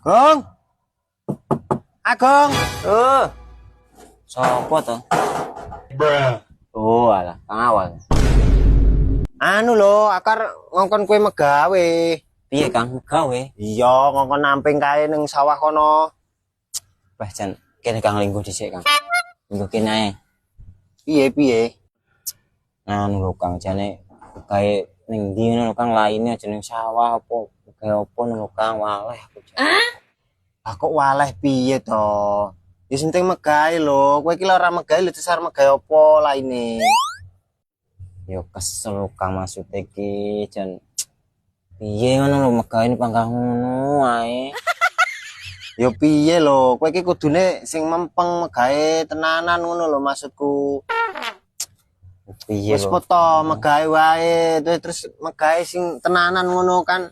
Gong. Agong. Sopo to? Oh, alah, Kang Awal. Anu lho, akar ngongkon kue megawe. Piye Kang, gawe? Iya, ngongkon namping kae ning sawah kono. Wah, jan kene Kang linggo dhisik, Kang. Linggo kene ae. Piye? Anu lho Kang, jane gawe ning ndi ngono lho Kang, laine jeneng sawah apa gawe apa lho Kang, waleh aku. Lah kok waleh piye to? Ya penting megawe lho. Kowe iki ora megawe lho dasar megawe apa laine. Yo kesel Kang maksud iki jan piye ngono lho megawe pangkah ngono ae. Ya piye lho, kowe iki kudune sing mempeng megawe tenanan ngono lho maksudku. Piye Wis lho. foto megawe wae, terus megawe sing tenanan ngono kan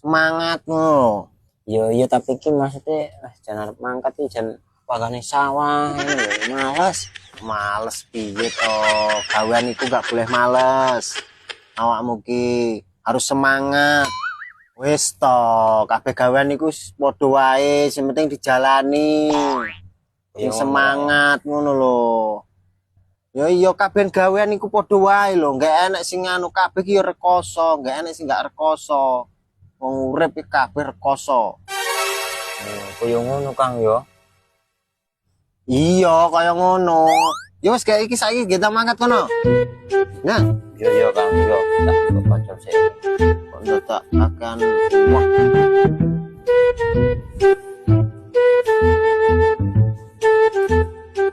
semangat ngono. Yo iya tapi iki maksudnya jan arep mangkat iki jan pagane sawah ngono lho, males. Males piye to? Gawean iku gak boleh males. Awakmu ki harus semangat. Wis to, kabeh gawean iku padha wae, sing penting dijalani. Sing semangat ngono lho. Ya iya kabeh gawean iku padha wae lho, gak enek sing anu kabeh ki ya rekoso, gak enek sing gak rekoso. Wong urip iki kabeh rekoso. Kaya ngono Kang yo. Iya, kaya ngono. Ya wis kayak iki saiki kita mangkat kono. Nah, Yo Kang yo. Tak kocok sik. kok tak akan wah.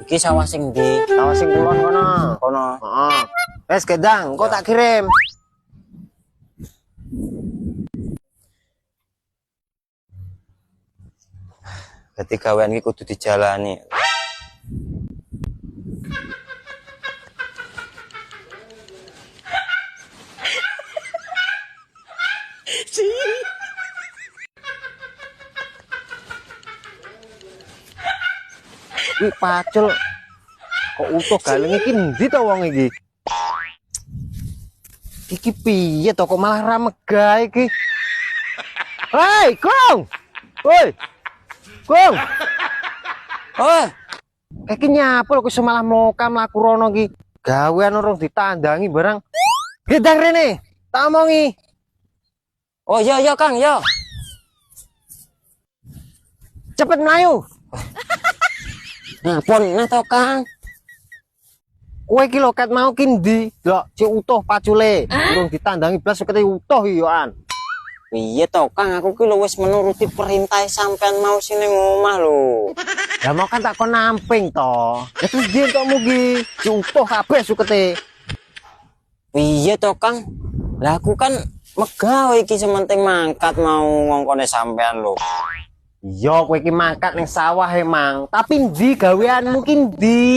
Iki sawah sing ndi? Sawah sing kulon kono. Kono. Heeh. Wes gedang, kok tak kirim. Dadi gawean iki kudu dijalani. Wih, pacul. Kok utuh galeng iki ndi to wong iki? Iki piye to kok malah ra megah iki? Hei, Gong. Woi. Gong. Oh, Iki nyapa lho kok malah moka mlaku rono iki. Gawean urung ditandangi barang. Gedang rene. Tak omongi. oh yo Kang yo. Cepet mlayu. Ngapun nah to Kang. Kowe iki lho ket mau ki ndi? Lho, cek utuh pacule. Urung ditandangi blas kete utuh iki yo an. Piye to Kang, aku ki lho wis menuruti perintah sampean mau sini ngomah lho. Ya mau kan tak kon namping to. Ya terus dia entukmu ki cek utuh kabeh sukete. Piye to Kang? Lah aku kan megawe iki sementing mangkat mau ngongkone sampean lho. Iya, kowe iki mangkat ning sawah emang, tapi ndi gaweanmu ki ndi?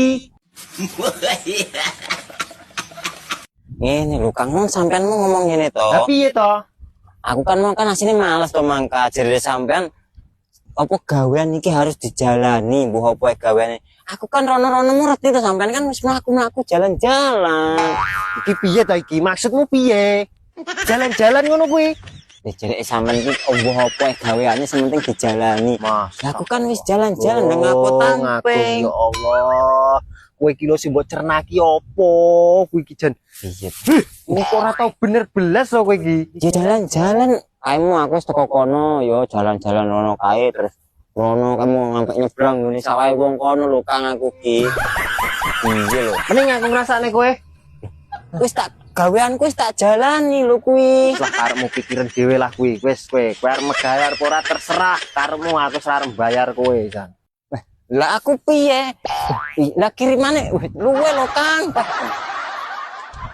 Ngene lho Kang, mon sampean mau ngomong ngene to. Lah piye to? Aku kan mau kan asline males to mangkat jere sampean apa gawean iki harus dijalani, mbuh apa gaweane. Aku kan rono-rono ngerti to sampean kan wis mlaku-mlaku jalan-jalan. Iki piye to iki? Maksudmu piye? Jalan-jalan ngono kuwi. Nek jere sampean iki mbuh apa gaweane sementing dijalani. Mas, Lah aku kan wis jalan-jalan nang aku tamping. Ya Allah. Kowe iki lho sing mbok cernaki opo? Kowe iki jan. Iya. Kok ora tau bener belas lho kowe iki. Ya jalan-jalan. Kaimu aku wis teko kono, yo jalan-jalan rono kae terus rono kamu ngampe nyebrang ngene sawahe wong kono lho Kang aku ki. Iya lho. Mending aku ngrasakne kowe. Wis tak gaweanku wis tak jalani lho kuwi. Lah karepmu pikiran dhewe lah kuwi. Wis kowe arep megayar apa ora terserah karepmu, aku ora bayar kowe, Jan. Lah aku piye? Lah kirimane luwe lho Kang.